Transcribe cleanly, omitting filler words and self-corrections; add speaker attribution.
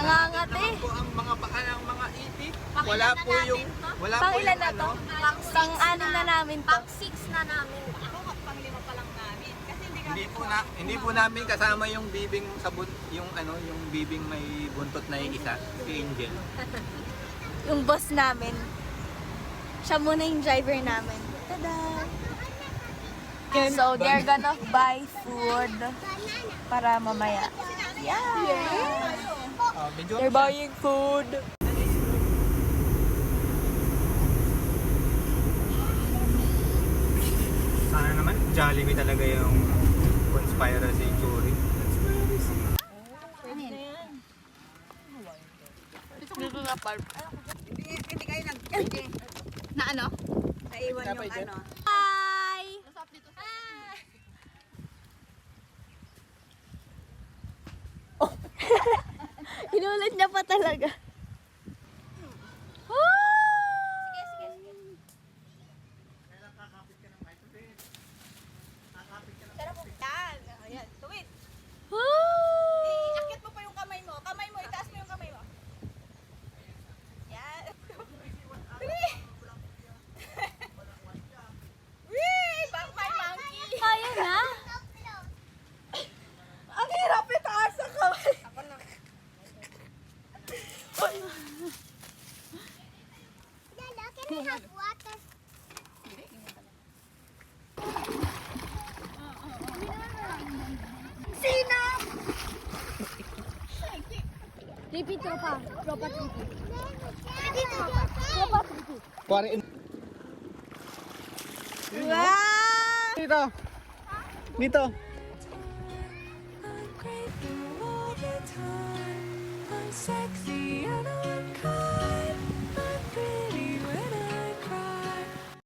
Speaker 1: Nangangat eh.
Speaker 2: po ang mga baka ng mga itik. Wala po yung
Speaker 1: Pang ilan na to? Pang-anim na namin to.
Speaker 3: Pang-6 na namin. Ako, pang-5 pa lang namin. Kasi
Speaker 2: hindi po namin kasama yung bibing yung bibing may buntot na isa, si Angel.
Speaker 1: Yung boss namin. Siya muna yung driver namin. Tada! So, they're gonna buy food para mamaya. Yeah! They're buying food.
Speaker 2: Sana naman, Jollibee talaga yung conspiracy theory.
Speaker 1: Dito na park.
Speaker 3: Hindi kayo na ano? Naiwan yung ano.
Speaker 1: Hi! Inulit niya pa talaga.
Speaker 3: Yan. Ayan. Tuwid.
Speaker 1: Woo!
Speaker 3: Iakit mo pa yung kamay mo. Kamay mo. Itaas mo yung kamay mo. Yan. Wee! Wee! My monkey.
Speaker 1: Kaya na?
Speaker 3: Ang hirap itaas ang kamay. Ako na.
Speaker 4: Dada, can I have water?
Speaker 3: Sino?
Speaker 1: Repeat tropa. Tropa repeat.
Speaker 4: Dito.
Speaker 1: Tropa repeat.
Speaker 3: Wow!
Speaker 2: Dito! Dito!
Speaker 5: I'm grateful all the time. I'm sexy and I'm kind.